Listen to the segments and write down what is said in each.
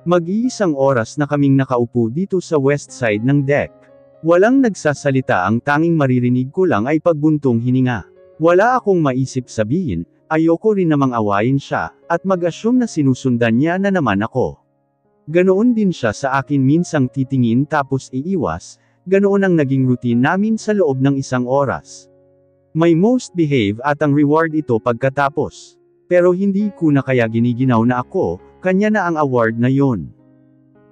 Mag-iisang oras na kaming nakaupo dito sa west side ng deck. Walang nagsasalita, ang tanging maririnig ko lang ay pagbuntong hininga. Wala akong maisip sabihin, ayoko rin namang awayin siya, at mag-assume na sinusundan niya na naman ako. Ganoon din siya sa akin, minsang titingin tapos iiwas, ganoon ang naging routine namin sa loob ng isang oras. May most behave at ang reward ito pagkatapos. Pero hindi ko na kaya giniginaw na ako, kanya na ang award na yon.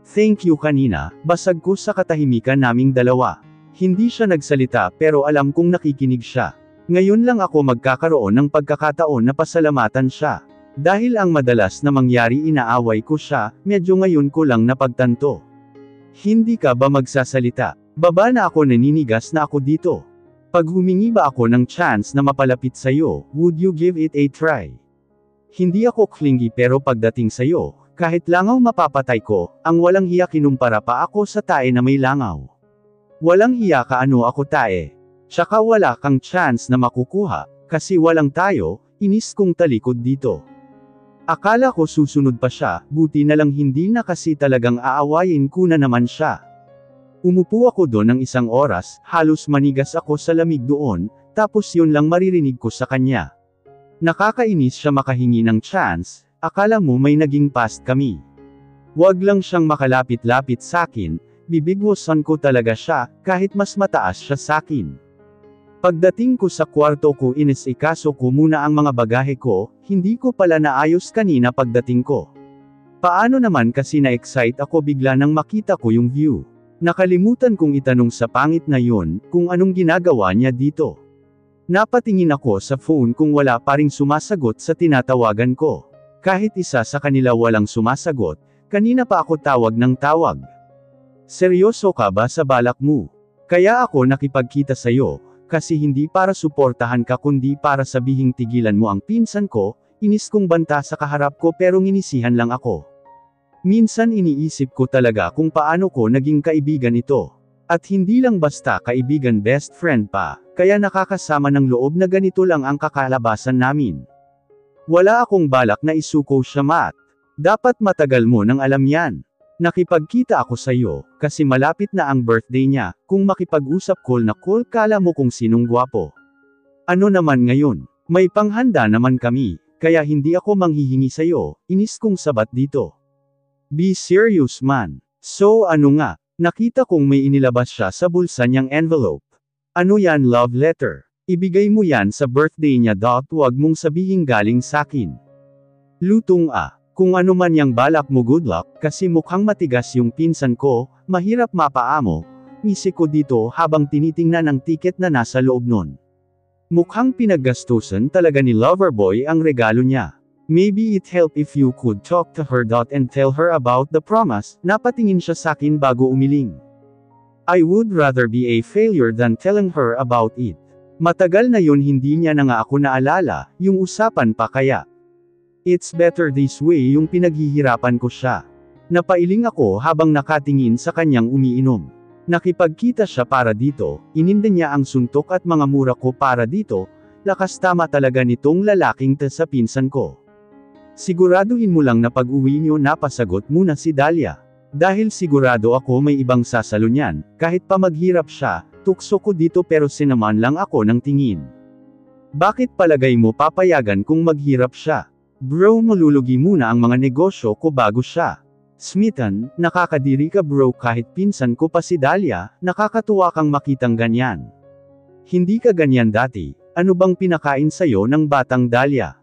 Thank you kanina, basag ko sa katahimikan naming dalawa. Hindi siya nagsalita pero alam kong nakikinig siya. Ngayon lang ako magkakaroon ng pagkakataon na pasalamatan siya. Dahil ang madalas na mangyari inaaway ko siya, medyo ngayon ko lang napagtanto. Hindi ka ba magsasalita? Baba na ako, naninigas na ako dito. Pag humingi ba ako ng chance na mapalapit sa'yo, would you give it a try? Hindi ako clingy pero pagdating sa'yo, kahit langaw mapapatay ko, ang walang hiya kinumpara pa ako sa tae na may langaw. Walang hiya ka, ano ako tae? Tsaka wala kang chance na makukuha, kasi walang tayo, inis kong talikod dito. Akala ko susunod pa siya, buti na lang hindi na kasi talagang aawayin ko na naman siya. Umupo ako doon ng isang oras, halos manigas ako sa lamig doon, tapos yun lang maririnig ko sa kanya. Nakakainis siya makahingi ng chance, akala mo may naging past kami. Wag lang siyang makalapit-lapit sakin, bibigwasan ko talaga siya, kahit mas mataas siya sakin. Pagdating ko sa kwarto ko, inisikaso ko muna ang mga bagahe ko, hindi ko pala naayos kanina pagdating ko. Paano naman kasi na-excite ako bigla nang makita ko yung view. Nakalimutan kong itanong sa pangit na yon, kung anong ginagawa niya dito. Napatingin ako sa phone kung wala pa ring sumasagot sa tinatawagan ko. Kahit isa sa kanila walang sumasagot, kanina pa ako tawag ng tawag. Seryoso ka ba sa balak mo? Kaya ako nakipagkita sa'yo, kasi hindi para suportahan ka kundi para sabihing tigilan mo ang pinsan ko, inis kong banta sa kaharap ko pero nginisihan lang ako. Minsan iniisip ko talaga kung paano ko naging kaibigan ito. At hindi lang basta kaibigan, best friend pa, kaya nakakasama ng loob na ganito lang ang kakalabasan namin. Wala akong balak na isuko siya, Matt. Dapat matagal mo nang alam yan. Nakipagkita ako sa iyo, kasi malapit na ang birthday niya, kung makipag-usap call na call kala mo kung sinong gwapo. Ano naman ngayon? May panghanda naman kami, kaya hindi ako manghihingi sa iyo, inis kong sabat dito. Be serious man. So ano nga, nakita kong may inilabas siya sa bulsa niyang envelope. Ano yan, love letter? Ibigay mo yan sa birthday niya. Wag mong sabihing galing sakin. Lutong kung ano man yang balak mo, good luck, kasi mukhang matigas yung pinsan ko, mahirap mapaamo. Isip ko dito habang tinitingnan ang tiket na nasa loob nun. Mukhang pinaggastusan talaga ni Loverboy ang regalo niya. Maybe it help if you could talk to her and tell her about the promise. Napatingin siya sakin bago umiling. I would rather be a failure than telling her about it. Matagal na yun hindi niya na nga ako naalala, yung usapan pa kaya. It's better this way, yung pinaghihirapan ko siya. Napailing ako habang nakatingin sa kanyang umiinom. Nakipagkita siya para dito, ininda niya ang suntok at mga mura ko para dito, lakas tama talaga nitong lalaking sa pinsan ko. Siguraduhin mo lang na pag-uwi niyo napasagot muna si Dahlia. Dahil sigurado ako may ibang sasalo niyan, kahit pa maghirap siya, tukso ko dito pero sinaman lang ako ng tingin. Bakit palagay mo papayagan kung maghirap siya? Bro, malulugi muna ang mga negosyo ko bago siya. Smithan, nakakadiri ka bro, kahit pinsan ko pa si Dahlia, nakakatuwa kang makitang ganyan. Hindi ka ganyan dati, ano bang pinakain sa'yo ng batang Dahlia?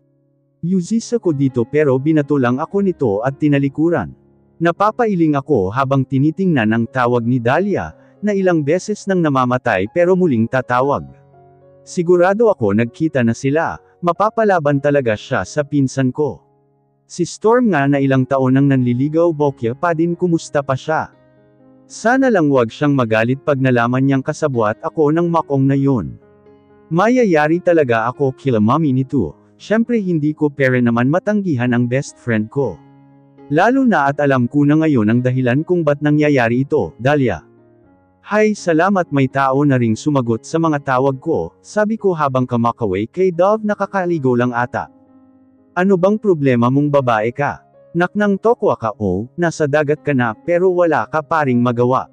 Usis ako dito pero binato lang ako nito at tinalikuran. Napapailing ako habang tinitingnan ang tawag ni Dahlia, na ilang beses nang namamatay pero muling tatawag. Sigurado ako nagkita na sila, mapapalaban talaga siya sa pinsan ko. Si Storm nga na ilang taon nang nanliligaw, bokya pa din, kumusta pa siya? Sana lang wag siyang magalit pag nalaman niyang kasabwat ako ng makong na yun. Mayayari talaga ako kila mami nito. Siyempre hindi ko pere naman matanggihan ang best friend ko. Lalo na at alam ko na ngayon ang dahilan kung ba't nangyayari ito, Dahlia. Hay, salamat, may tao na ring sumagot sa mga tawag ko, sabi ko habang kamakaway kay Dove, nakakaligo lang ata. Ano bang problema mong babae ka? Naknang tokwa ka nasa dagat ka na pero wala ka paring magawa.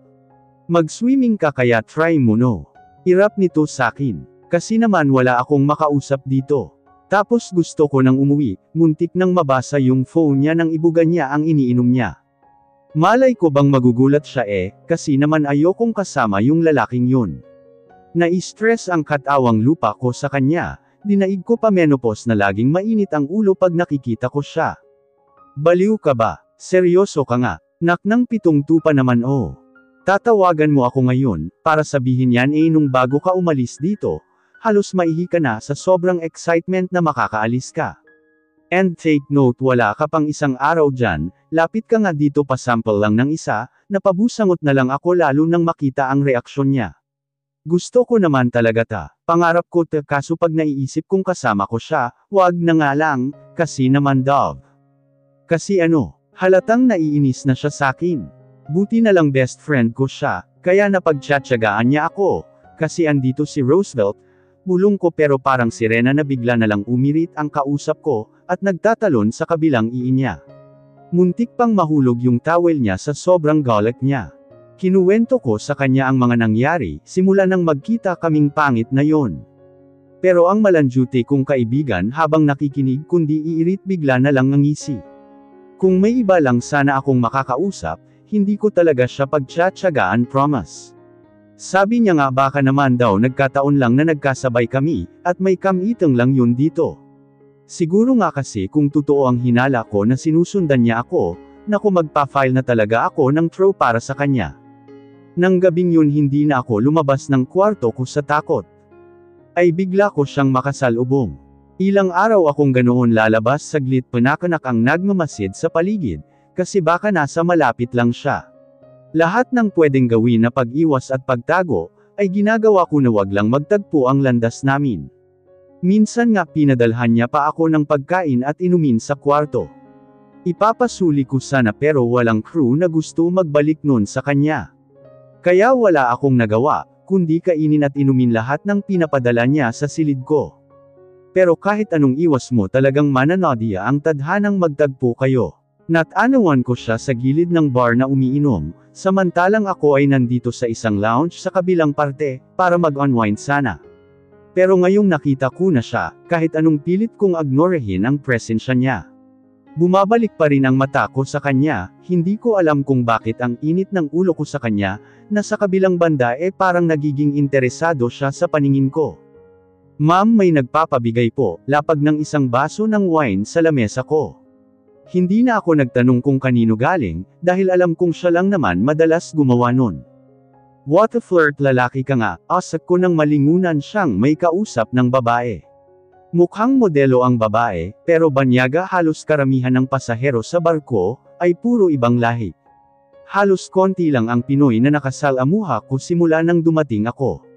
Mag-swimming ka kaya try mo no. Irap nito sakin. Kasi naman wala akong makausap dito. Tapos gusto ko nang umuwi, muntik nang mabasa yung phone niya nang ibugan niya ang iniinom niya. Malay ko bang magugulat siya kasi naman ayokong kasama yung lalaking yun. Na-stress ang katawang lupa ko sa kanya, dinaig ko pa menopause na laging mainit ang ulo pag nakikita ko siya. Baliw ka ba? Seryoso ka nga? Naknang 7 tupa naman Tatawagan mo ako ngayon, para sabihin yan nung bago ka umalis dito, halos maihi ka na sa sobrang excitement na makakaalis ka. And take note wala ka pang isang araw dyan, lapit ka nga dito pa sample lang ng isa, napabusangot na lang ako lalo nang makita ang reaksyon niya. Gusto ko naman talaga pangarap ko kaso pag naiisip kong kasama ko siya, wag na nga lang, kasi naman dove. Kasi halatang naiinis na siya sakin. Buti na lang best friend ko siya, kaya napagtsatsagaan niya ako, kasi andito si Roosevelt, bulong ko pero parang sirena na bigla na lang umirit ang kausap ko, at nagtatalon sa kabilang iin niya. Muntik pang mahulog yung towel niya sa sobrang galit niya. Kinuwento ko sa kanya ang mga nangyari, simula nang magkita kaming pangit na yon. Pero ang malandyute kong kaibigan habang nakikinig kundi iirit bigla na lang ngisi. Kung may iba lang sana akong makakausap, hindi ko talaga siya pagtsatsagaan promise. Sabi niya nga baka naman daw nagkataon lang na nagkasabay kami, at may kamitang lang yun dito. Siguro nga kasi kung totoo ang hinala ko na sinusundan niya ako, naku magpa-file na talaga ako ng throw para sa kanya. Nang gabing yun hindi na ako lumabas ng kwarto ko sa takot. Ay bigla ko siyang makasalubong. Ilang araw akong ganoon lalabas saglit panakanak ang nagmamasid sa paligid, kasi baka nasa malapit lang siya. Lahat ng pwedeng gawin na pag-iwas at pagtago, ay ginagawa ko na wag lang magtagpo ang landas namin. Minsan nga pinadalhan niya pa ako ng pagkain at inumin sa kwarto. Ipapasuli ko sana pero walang crew na gusto magbalik nun sa kanya. Kaya wala akong nagawa, kundi kainin at inumin lahat ng pinapadala niya sa silid ko. Pero kahit anong iwas mo talagang mananodya ang tadhanang magtagpo kayo. Natanawan ko siya sa gilid ng bar na umiinom, samantalang ako ay nandito sa isang lounge sa kabilang parte, para mag-unwind sana. Pero ngayong nakita ko na siya, kahit anong pilit kong agnorehin ang presensya niya. Bumabalik pa rin ang mata ko sa kanya, hindi ko alam kung bakit ang init ng ulo ko sa kanya, na sa kabilang banda parang nagiging interesado siya sa paningin ko. Ma'am may nagpapabigay po, lapag ng isang baso ng wine sa lamesa ko. Hindi na ako nagtanong kung kanino galing, dahil alam kong siya lang naman madalas gumawa nun. What a flirt lalaki ka nga, asak ko nang malingunan siyang may kausap ng babae. Mukhang modelo ang babae, pero banyaga halos karamihan ng pasahero sa barko, ay puro ibang lahi. Halos konti lang ang Pinoy na nakasalamuha ko simula nang dumating ako.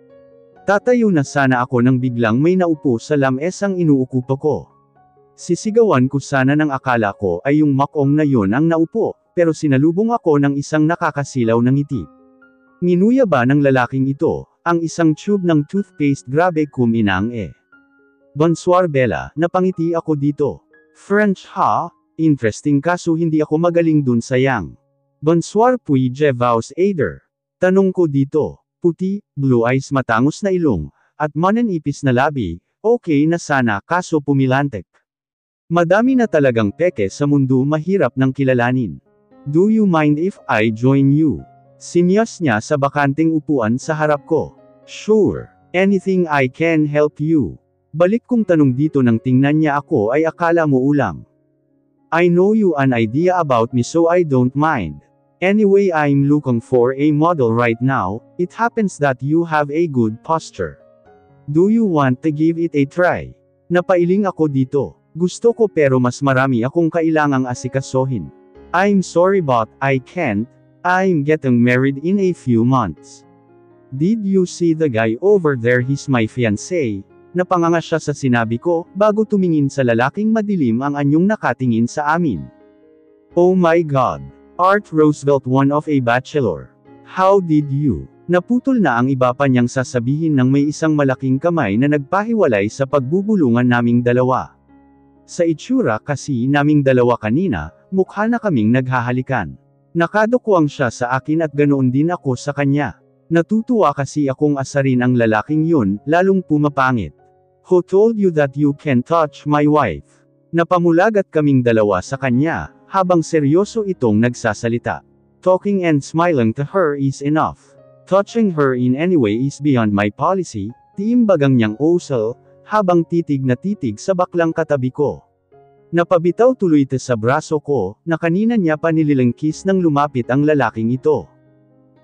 Tatayo na sana ako nang biglang may naupo sa lamesang inuukupo ko. Sisigawan ko sana ng akala ko ay yung makong na yun ang naupo, pero sinalubong ako ng isang nakakasilaw na ngiti. Nginuya ba ng lalaking ito, ang isang tube ng toothpaste grabe kuminang Bonsoir Bella, napangiti ako dito. French ha? Interesting kaso hindi ako magaling dun sayang. Bonsoir puis-je vous aider? Tanong ko dito. Puti, blue eyes matangos na ilong, at mananipis na labi, okay na sana kaso pumilantek. Madami na talagang peke sa mundo mahirap ng kilalanin. Do you mind if I join you? Sinyas niya sa bakanting upuan sa harap ko. Sure. Anything I can help you. Balik kong tanong dito nang tingnan niya ako ay akala mo ulam. I know you an idea about me so I don't mind. Anyway I'm looking for a model right now, it happens that you have a good posture. Do you want to give it a try? Napailing ako dito. Gusto ko pero mas marami akong kailangang asikasohin. I'm sorry but I can't. I'm getting married in a few months. Did you see the guy over there? He's my fiancé. Napanganga siya sa sinabi ko, bago tumingin sa lalaking madilim ang anyong nakatingin sa amin. Oh my God! Art Roosevelt one of a bachelor. How did you? Naputol na ang iba pa niyang sasabihin nang may isang malaking kamay na nagpahiwalay sa pagbubulungan naming dalawa. Sa itsura kasi naming dalawa kanina, mukha na kaming naghahalikan. Nakadukwang siya sa akin at ganoon din ako sa kanya. Natutuwa kasi akong asarin ang lalaking yun, lalong pumapangit. Who told you that you can touch my wife? Napamulagat kaming dalawa sa kanya, habang seryoso itong nagsasalita. Talking and smiling to her is enough. Touching her in any way is beyond my policy, tiimbagang niyang usal, habang titig na titig sa baklang katabi ko. Napabitaw tuloy ito sa braso ko, na kanina niya pa nililangkis nang lumapit ang lalaking ito.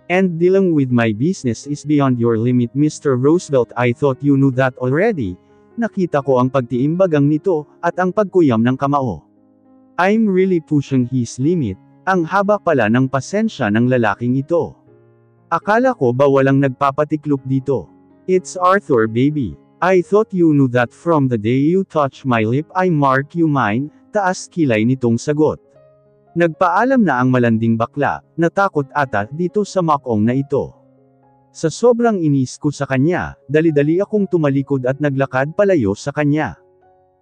And dealing with my business is beyond your limit, Mr. Roosevelt. I thought you knew that already. Nakita ko ang pagtiimbagang nito, at ang pagkuyam ng kamao. I'm really pushing his limit. Ang haba pala ng pasensya ng lalaking ito. Akala ko ba walang nagpapatiklop dito? It's Arthur, baby. I thought you knew that from the day you touch my lip I mark you mine, taas kilay nitong sagot. Nagpaalam na ang malanding bakla, natakot ata dito sa makong na ito. Sa sobrang inis ko sa kanya, dali-dali akong tumalikod at naglakad palayo sa kanya.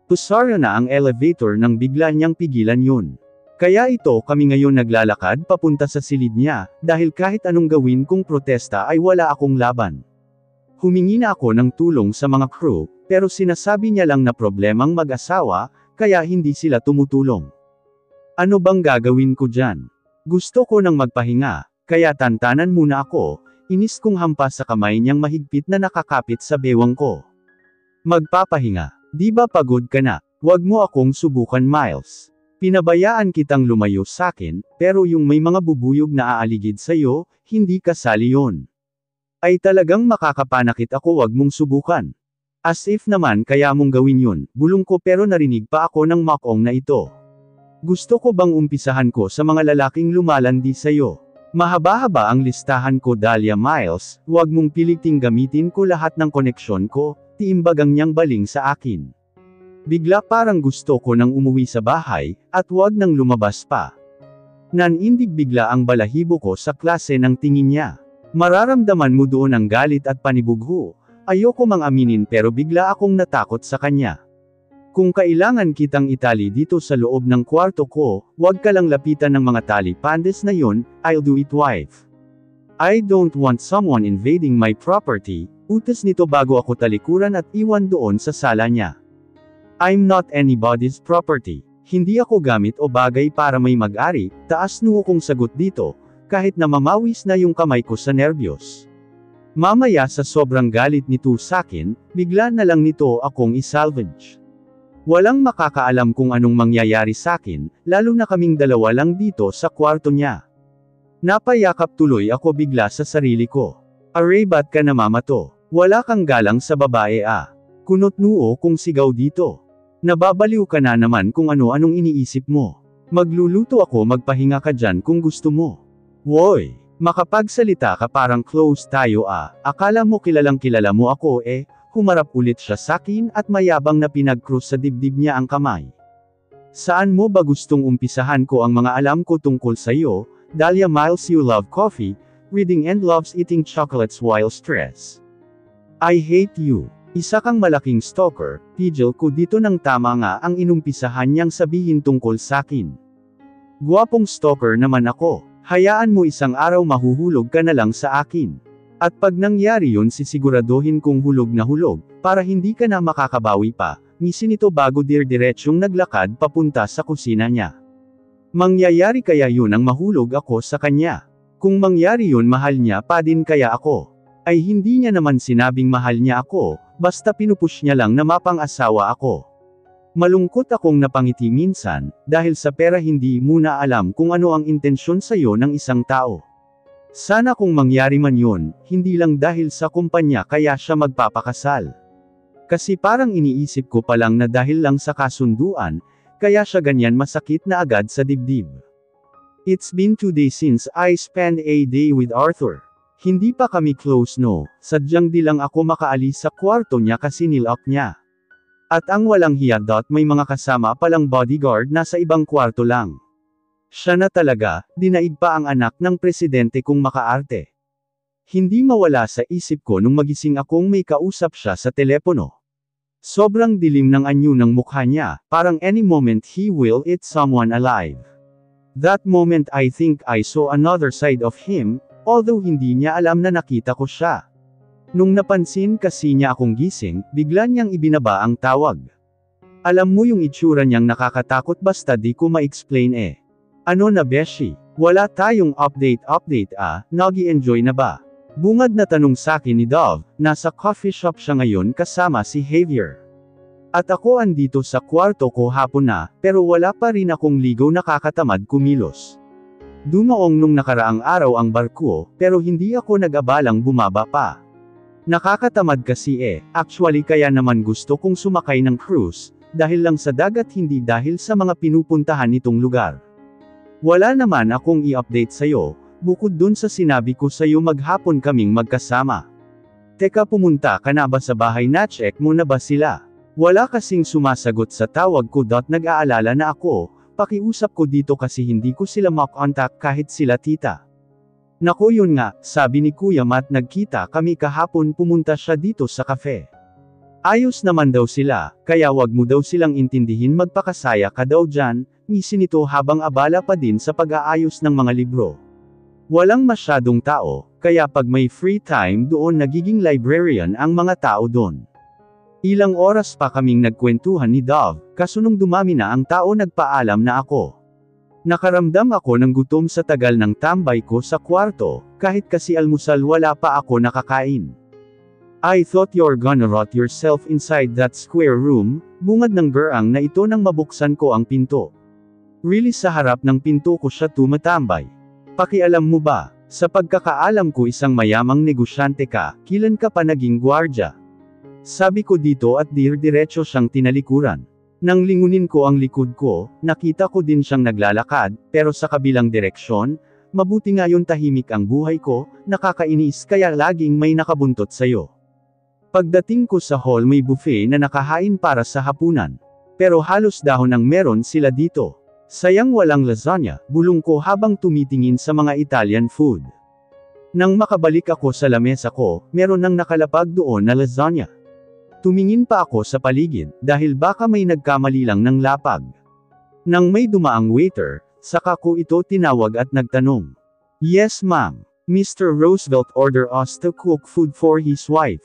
Pusarya na ang elevator nang bigla niyang pigilan yun. Kaya ito kami ngayon naglalakad papunta sa silid niya, dahil kahit anong gawin kong protesta ay wala akong laban. Humingi na ako ng tulong sa mga crew, pero sinasabi niya lang na problemang mag-asawa, kaya hindi sila tumutulong. Ano bang gagawin ko dyan? Gusto ko nang magpahinga, kaya tantanan muna ako, inis kong hampas sa kamay niyang mahigpit na nakakapit sa bewang ko. Magpapahinga, di ba pagod ka na? Huwag mo akong subukan, Miles. Pinabayaan kitang lumayo sakin, pero yung may mga bubuyog na aaligid sa'yo, hindi kasali yon. Ay talagang makakapanakit ako, wag mong subukan. As if naman kaya mong gawin yun, bulong ko pero narinig pa ako ng makong na ito. Gusto ko bang umpisahan ko sa mga lalaking lumalandi sa'yo? Mahaba-haba ang listahan ko, Dahlia Miles, huwag mong piliting gamitin ko lahat ng koneksyon ko, tiimbagang niyang baling sa akin. Bigla parang gusto ko nang umuwi sa bahay, at wag nang lumabas pa. Nanindig bigla ang balahibo ko sa klase ng tingin niya. Mararamdaman mo doon ang galit at panibugho. Ayoko mang aminin pero bigla akong natakot sa kanya. Kung kailangan kitang itali dito sa loob ng kwarto ko, wag ka lang lapitan ng mga tali pandes na yon, I'll do it, wife. I don't want someone invading my property, utos nito bago ako talikuran at iwan doon sa sala niya. I'm not anybody's property. Hindi ako gamit o bagay para may mag-ari, taas noo kong sagot dito, kahit na mamawis na yung kamay ko sa nerbiyos. Mamaya sa sobrang galit nito sakin, bigla na lang nito akong isalvage. Walang makakaalam kung anong mangyayari sakin, lalo na kaming dalawa lang dito sa kwarto niya. Napayakap tuloy ako bigla sa sarili ko. Aray, ba't ka namamato? Wala kang galang sa babae ah. Kunot noo kong sigaw dito. Nababaliw ka na naman kung ano-anong iniisip mo. Magluluto ako, magpahinga ka dyan kung gusto mo. Woy, makapagsalita ka, parang close tayo ah. Akala mo kilalang kilala mo ako eh. Humarap ulit siya sakin at mayabang na pinag-cross sa dibdib niya ang kamay. Saan mo ba gustong umpisahan ko ang mga alam ko tungkol sa'yo, Dahlia Miles? You love coffee, reading and loves eating chocolates while stressed. I hate you. Isa kang malaking stalker, pigil ko dito nang tama nga ang inumpisahan niyang sabihin tungkol sakin. Guwapong stalker naman ako, hayaan mo isang araw mahuhulog ka na lang sa akin. At pag nangyari yun sisiguraduhin kong hulog na hulog, para hindi ka na makakabawi pa, ngisi nito bago diretsyong naglakad papunta sa kusina niya. Mangyayari kaya yun ang mahulog ako sa kanya? Kung mangyari yun, mahal niya pa din kaya ako? Ay hindi niya naman sinabing mahal niya ako, basta pinupush niya lang na mapang-asawa ako. Malungkot akong napangiti minsan, dahil sa pera hindi mo na alam kung ano ang intensyon sa'yo ng isang tao. Sana kung mangyari man yun, hindi lang dahil sa kumpanya kaya siya magpapakasal. Kasi parang iniisip ko pa lang na dahil lang sa kasunduan, kaya siya ganyan masakit na agad sa dibdib. It's been 2 days since I spent a day with Arthur. Hindi pa kami close, no, sadyang di lang ako makaalis sa kwarto niya kasi nilock niya. At ang walang hiya, may mga kasama palang bodyguard na sa ibang kwarto lang. Siya na talaga, dinaig pa ang anak ng presidente kung makaarte. Hindi mawala sa isip ko nung magising akong may kausap siya sa telepono. Sobrang dilim ng anyo ng mukha niya, parang any moment he will eat someone alive. That moment I think I saw another side of him, although hindi niya alam na nakita ko siya. Nung napansin kasi niya akong gising, bigla niyang ibinaba ang tawag. Alam mo yung itsura niyang nakakatakot basta di ko ma-explain eh. Ano na beshi? Wala tayong update nag-i-enjoy na ba? Bungad na tanong sakin ni Dove, nasa coffee shop siya ngayon kasama si Javier. At ako andito sa kwarto ko hapon na, pero wala pa rin akong ligaw nakakatamad kumilos. Dumaong nung nakaraang araw ang barko, pero hindi ako nag-abalang bumaba pa. Nakakatamad kasi actually kaya naman gusto kong sumakay ng cruise, dahil lang sa dagat hindi dahil sa mga pinupuntahan nitong lugar. Wala naman akong i-update sa'yo, bukod dun sa sinabi ko sa'yo maghapon kaming magkasama. Teka pumunta ka na ba sa bahay na check mo na ba sila? Wala kasing sumasagot sa tawag ko. Nag-aalala na ako, pakiusap ko dito kasi hindi ko sila makontak kahit sila tita. Naku yun nga, sabi ni Kuya Matt nagkita kami kahapon pumunta siya dito sa cafe. Ayos naman daw sila, kaya wag mo daw silang intindihin magpakasaya ka daw dyan, ngisi nito habang abala pa din sa pag-aayos ng mga libro. Walang masyadong tao, kaya pag may free time doon nagiging librarian ang mga tao doon. Ilang oras pa kaming nagkwentuhan ni Dove, kaso nung dumami na ang tao nagpaalam na ako. Nakaramdam ako ng gutom sa tagal ng tambay ko sa kwarto, kahit kasi almusal wala pa ako nakakain. I thought you're gonna rot yourself inside that square room, bungad ng gerang na ito nang mabuksan ko ang pinto. Really sa harap ng pinto ko siya tumatambay. Pakialam mo ba, sa pagkakaalam ko isang mayamang negosyante ka, kilan ka pa naging gwardya? Sabi ko dito at diretso siyang tinalikuran. Nang lingunin ko ang likod ko, nakita ko din siyang naglalakad, pero sa kabilang direksyon, mabuti nga yun tahimik ang buhay ko, nakakainis kaya laging may nakabuntot sayo. Pagdating ko sa hall may buffet na nakahain para sa hapunan. Pero halos dahon ang meron sila dito. Sayang walang lasagna, bulong ko habang tumitingin sa mga Italian food. Nang makabalik ako sa lamesa ko, meron nang nakalapag doon na lasagna. Tumingin pa ako sa paligid, dahil baka may nagkamali lang ng lapag. Nang may dumaang waiter, saka ko ito tinawag at nagtanong. Yes ma'am, Mr. Roosevelt ordered us to cook food for his wife.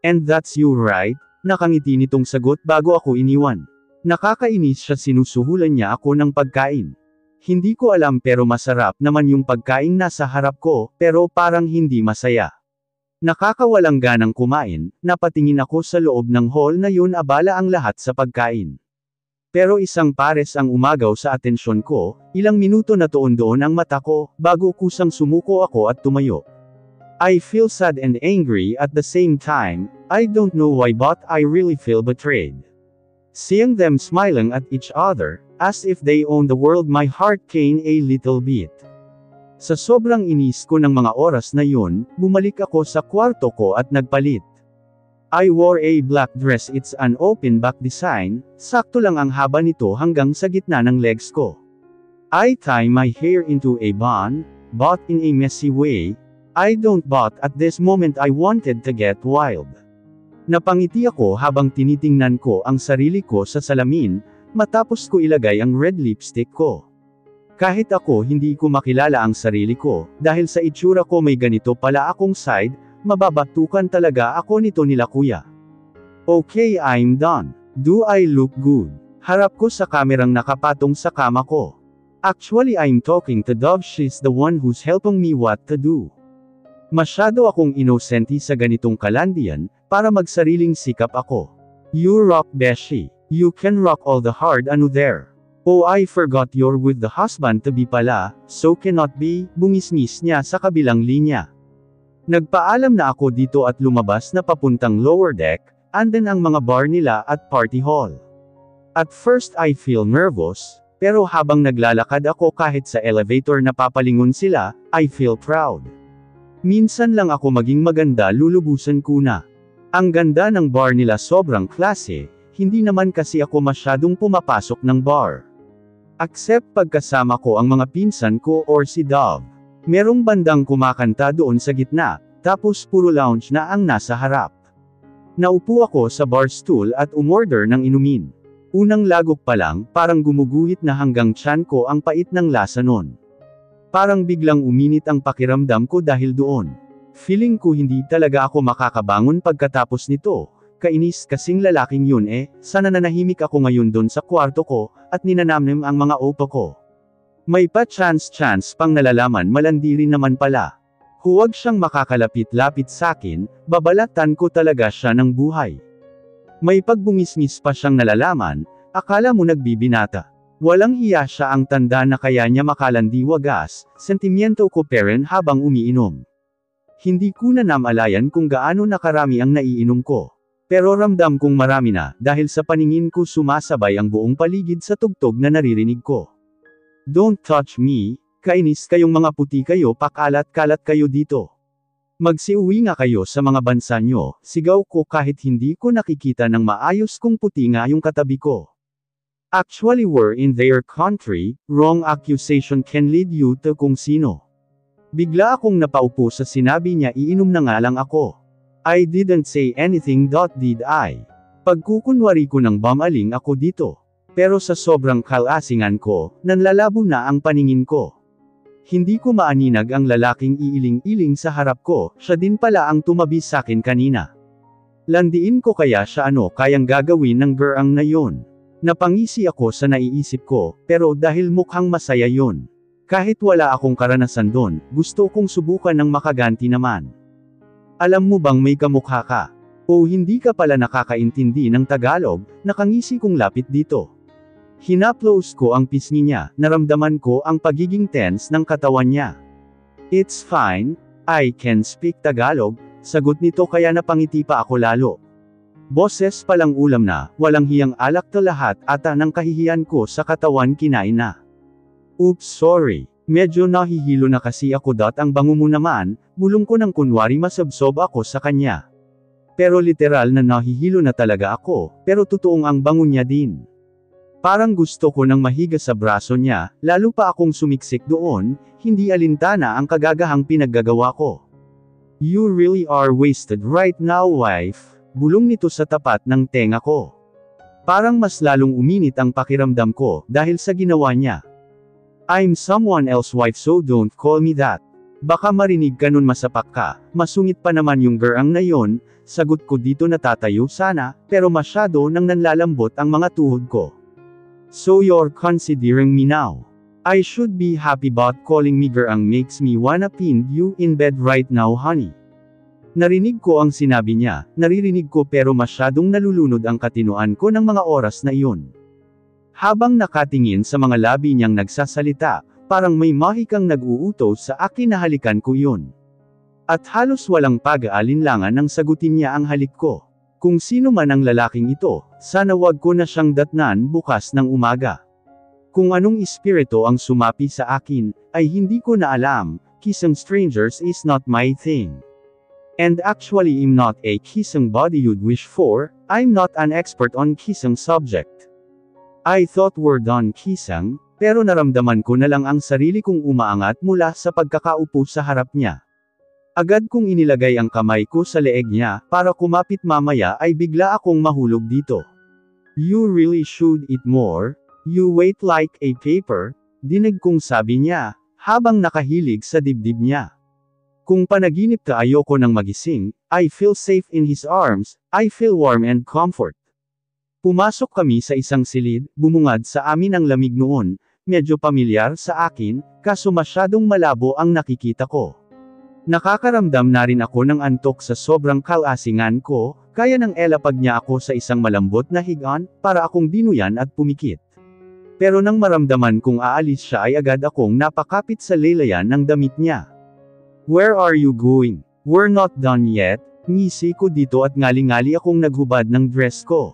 And that's you right? Nakangiti nitong sagot bago ako iniwan. Nakakainis siya, sinusuhulan niya ako ng pagkain. Hindi ko alam pero masarap naman yung pagkain nasa harap ko, pero parang hindi masaya. Nakakawalang ganang kumain, napatingin ako sa loob ng hall na yun abala ang lahat sa pagkain. Pero isang pares ang umagaw sa atensyon ko, ilang minuto na doon ang mata ko, bago kusang sumuko ako at tumayo. I feel sad and angry at the same time, I don't know why but I really feel betrayed. Seeing them smiling at each other, as if they own the world, my heart came a little bit. Sa sobrang inis ko ng mga oras na yun, bumalik ako sa kwarto ko at nagpalit. I wore a black dress, it's an open back design, sakto lang ang haba nito hanggang sa gitna ng legs ko. I tie my hair into a bun, but in a messy way. I don't but at this moment I wanted to get wild. Napangiti ako habang tinitingnan ko ang sarili ko sa salamin, matapos ko ilagay ang red lipstick ko. Kahit ako hindi ko makilala ang sarili ko, dahil sa itsura ko may ganito pala akong side, mababatukan talaga ako nito nila kuya. Okay, I'm done. Do I look good? Harap ko sa kamerang nakapatong sa kama ko. Actually I'm talking to Dove, she's the one who's helping me what to do. Masyado akong inosenti sa ganitong kalandian, para magsariling sikap ako. You rock beshi. You can rock all the hard ano there. Oh I forgot you're with the husband-to-be pala, so cannot be, bungisngis niya sa kabilang linya. Nagpaalam na ako dito at lumabas na papuntang lower deck, andun ang mga bar nila at party hall. At first I feel nervous, pero habang naglalakad ako kahit sa elevator na papalingon sila, I feel proud. Minsan lang ako maging maganda, lulubusan ko na. Ang ganda ng bar nila, sobrang klase, hindi naman kasi ako masyadong pumapasok ng bar. Except pagkasama ko ang mga pinsan ko or si Dove. Merong bandang kumakanta doon sa gitna, tapos puro lounge na ang nasa harap. Naupo ako sa bar stool at umorder ng inumin. Unang lagok pa lang, parang gumuguhit na hanggang tiyan ko ang pait ng lasa nun. Parang biglang uminit ang pakiramdam ko dahil doon. Feeling ko hindi talaga ako makakabangon pagkatapos nito. Kainis kasing lalaking yun sana nanahimik ako ngayon doon sa kwarto ko, at ninanamnim ang mga opa ko. May pa chance pang nalalaman malandi rin naman pala. Huwag siyang makakalapit-lapit sakin, babalatan ko talaga siya ng buhay. May pagbungisngis pa siyang nalalaman, akala mo nagbibinata. Walang hiya siya ang tanda na kaya niya makalandi wagas, sentimiento ko peren habang umiinom. Hindi ko na namalayan kung gaano nakarami ang naiinom ko. Pero ramdam kong marami na, dahil sa paningin ko sumasabay ang buong paligid sa tugtog na naririnig ko. Don't touch me, kainis kayong mga puti kayo, pakalat-kalat kayo dito. Magsiuwi nga kayo sa mga bansa nyo, sigaw ko kahit hindi ko nakikita ng maayos kung puti nga yung katabi ko. Actually we're in their country, wrong accusation can lead you to kung sino. Bigla akong napaupo sa sinabi niya iinom na nga lang ako. I didn't say anything, did I? Pagkukunwari ko ng bamaling ako dito. Pero sa sobrang kalasingan ko, nanlalabo na ang paningin ko. Hindi ko maaninag ang lalaking iiling-iling sa harap ko, siya din pala ang tumabi sakin kanina. Landiin ko kaya siya kayang gagawin ng gerang na yon. Napangisi ako sa naiisip ko, pero dahil mukhang masaya yon. Kahit wala akong karanasan doon, gusto kong subukan ng makaganti naman. Alam mo bang may kamukha ka? O hindi ka pala nakakaintindi ng Tagalog, nakangisi kong lapit dito. Hinaplos ko ang pisngi niya, naramdaman ko ang pagiging tense ng katawan niya. It's fine, I can speak Tagalog, sagot nito kaya napangiti pa ako lalo. Boses palang ulam na, walang hiyang alak to lahat ata ng kahihiyan ko sa katawan kinain na. Oops sorry. Medyo nahihilo na kasi ako ang bango mo naman, bulong ko ng kunwari masabsob ako sa kanya. Pero literal na nahihilo na talaga ako, pero totoong ang bango niya din. Parang gusto ko nang mahiga sa braso niya, lalo pa akong sumiksik doon, hindi alintana ang kagagahang pinaggagawa ko. You really are wasted right now wife, bulong nito sa tapat ng tenga ko. Parang mas lalong uminit ang pakiramdam ko, dahil sa ginawa niya. I'm someone else wife so don't call me that. Baka marinig ka nun masapak ka, masungit pa naman yung gerang na yon, sagot ko dito natatayo sana, pero masyado nang nanlalambot ang mga tuhod ko. So you're considering me now. I should be happy but calling me gerang makes me wanna pin you in bed right now honey. Narinig ko ang sinabi niya, naririnig ko pero masyadong nalulunod ang katinoan ko ng mga oras na iyon. Habang nakatingin sa mga labi niyang nagsasalita, parang may mahikang nag-uutos sa akin na halikan ko yun. At halos walang pag-aalinlangan nang sagutin niya ang halik ko. Kung sino man ang lalaking ito, sana wag ko na siyang datnan bukas ng umaga. Kung anong espiritu ang sumapi sa akin, ay hindi ko na alam, kissing strangers is not my thing. And actually I'm not a kissing body you'd wish for, I'm not an expert on kissing subject. I thought we're done kissing, pero naramdaman ko na lang ang sarili kong umaangat mula sa pagkakaupo sa harap niya. Agad kong inilagay ang kamay ko sa leeg niya, para kumapit mamaya ay bigla akong mahulog dito. You really should eat more, you weight like a paper, dinig kong sabi niya, habang nakahilig sa dibdib niya. Kung panaginip ka ayoko nang magising, I feel safe in his arms, I feel warm and comfort. Pumasok kami sa isang silid, bumungad sa amin ang lamig noon, medyo pamilyar sa akin, kaso masyadong malabo ang nakikita ko. Nakakaramdam na rin ako ng antok sa sobrang kalasingan ko, kaya nang elapag niya ako sa isang malambot na higaan, para akong dinuyan at pumikit. Pero nang maramdaman kong aalis siya ay agad akong napakapit sa laylayan ng damit niya. Where are you going? We're not done yet, ngisi ko dito at ngali-ngali akong naghubad ng dress ko.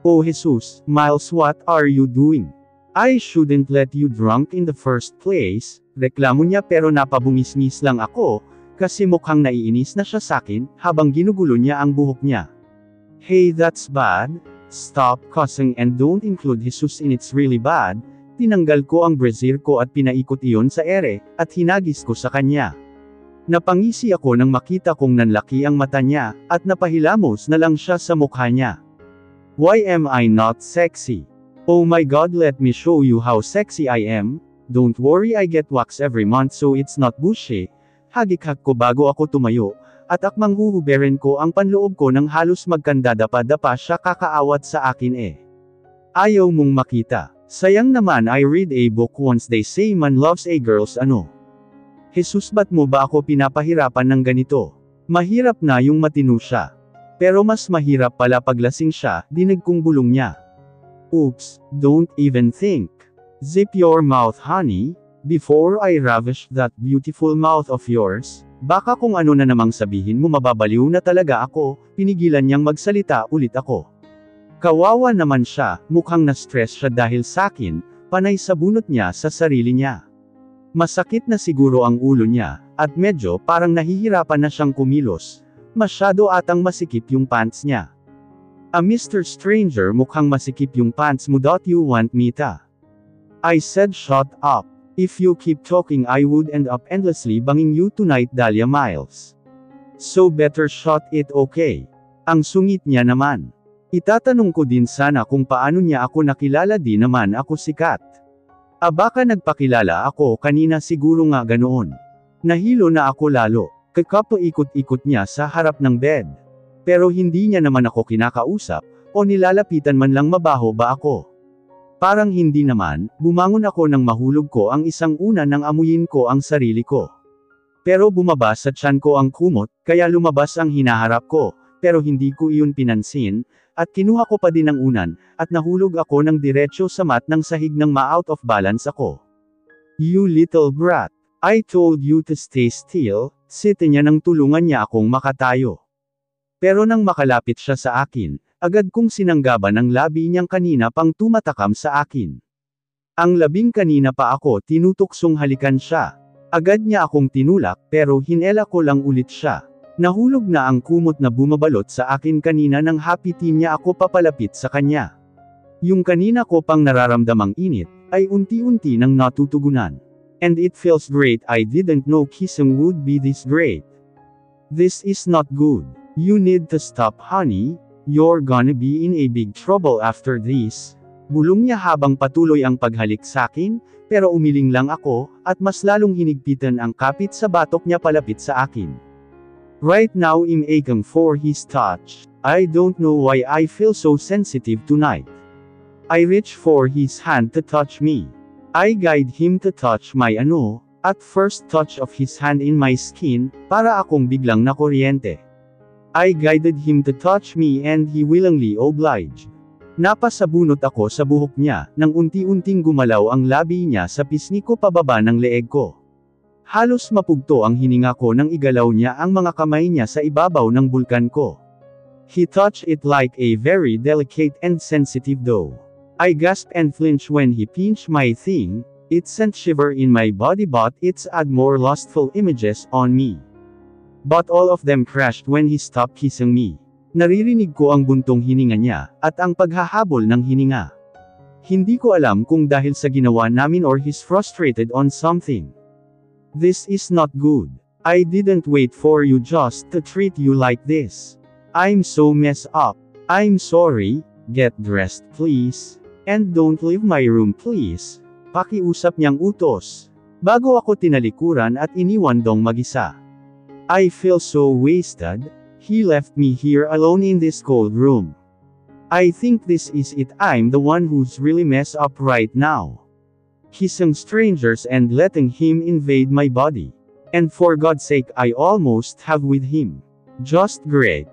Oh Jesus, Miles what are you doing? I shouldn't let you drunk in the first place, reklamo niya pero napabungisngis lang ako, kasi mukhang naiinis na siya sakin, habang ginugulo niya ang buhok niya. Hey that's bad, stop cussing and don't include Jesus in it's really bad, tinanggal ko ang brassiere ko at pinaikot iyon sa ere, at hinagis ko sa kanya. Napangisi ako nang makita kong nanlaki ang mata niya, at napahilamos na lang siya sa mukha niya. Why am I not sexy? Oh my god, let me show you how sexy I am. Don't worry, I get wax every month so it's not bushy. Hagik-hak ko bago ako tumayo, at akmang huhuberin ko ang panloob ko nang halos magkandadapa-dapa siya kakaawat sa akin eh. Ayaw mong makita. Sayang naman, I read a book once, they say man loves a girl's ano. Jesus, ba't mo ba ako pinapahirapan ng ganito? Mahirap na yung matino siya. Pero mas mahirap pala paglasing siya, dinig kong bulong niya. Oops, don't even think. Zip your mouth honey, before I ravish that beautiful mouth of yours. Baka kung ano na namang sabihin mo mababaliw na talaga ako, pinigilan niyang magsalita ulit ako. Kawawa naman siya, mukhang na-stress siya dahil sakin, panay sa bunot niya sa sarili niya. Masakit na siguro ang ulo niya, at medyo parang nahihirapan na siyang kumilos. Masyado atang masikip yung pants niya. Mr. Stranger, mukhang masikip yung pants mo. You want me ta? I said shut up. If you keep talking I would end up endlessly banging you tonight, Dahlia Miles. So better shut it, okay? Ang sungit niya naman. Itatanong ko din sana kung paano niya ako nakilala, di naman ako sikat. Baka nagpakilala ako kanina, siguro nga ganoon. Nahilo na ako lalo. Kakapaikot-ikot niya sa harap ng bed. Pero hindi niya naman ako kinakausap, o nilalapitan man lang. Mabaho ba ako? Parang hindi naman. Bumangon ako nang mahulog ko ang isang una nang amuyin ko ang sarili ko. Pero bumaba sa tiyan ko ang kumot, kaya lumabas ang hinaharap ko, pero hindi ko iyon pinansin, at kinuha ko pa din ang unan, at nahulog ako ng diretso sa mat ng sahig nang ma-out of balance ako. You little brat. I told you to stay still, site niya nang tulungan niya akong makatayo. Pero nang makalapit siya sa akin, agad kong sinanggaban ang labi niyang kanina pang tumatakam sa akin. Ang labing kanina pa ako tinutuksong halikan siya. Agad niya akong tinulak, pero hinela ko lang ulit siya. Nahulog na ang kumot na bumabalot sa akin kanina nang hapitin niya ako papalapit sa kanya. Yung kanina ko pang nararamdamang init, ay unti-unti nang natutugunan. And it feels great. I didn't know kissing would be this great. This is not good. You need to stop honey, you're gonna be in a big trouble after this. Bulong niya habang patuloy ang paghalik sakin, pero umiling lang ako, at mas lalong hinigpitan ang kapit sa batok niya palapit sa akin. Right now I'm aching for his touch. I don't know why I feel so sensitive tonight. I reach for his hand to touch me. I guide him to touch my at first touch of his hand in my skin, para akong biglang nakuryente. I guided him to touch me and he willingly obliged. Napasabunot ako sa buhok niya, nang unti-unting gumalaw ang labi niya sa pisngi ko pababa ng leeg ko. Halos mapugto ang hininga ko nang igalaw niya ang mga kamay niya sa ibabaw ng bulkan ko. He touched it like a very delicate and sensitive dough. I gasped and flinched when he pinched my thing. It sent shiver in my body, but it's add more lustful images on me. But all of them crashed when he stopped kissing me. Naririnig ko ang buntong hininga niya, at ang paghahabol ng hininga. Hindi ko alam kung dahil sa ginawa namin or he's frustrated on something. This is not good. I didn't wait for you just to treat you like this. I'm so messed up. I'm sorry. Get dressed please. And don't leave my room please. Pakiusap niyang utos. Bago ako tinalikuran at iniwan dong mag-isa. I feel so wasted. He left me here alone in this cold room. I think this is it. I'm the one who's really messed up right now. Kissing strangers and letting him invade my body. And for God's sake I almost have with him. Just great.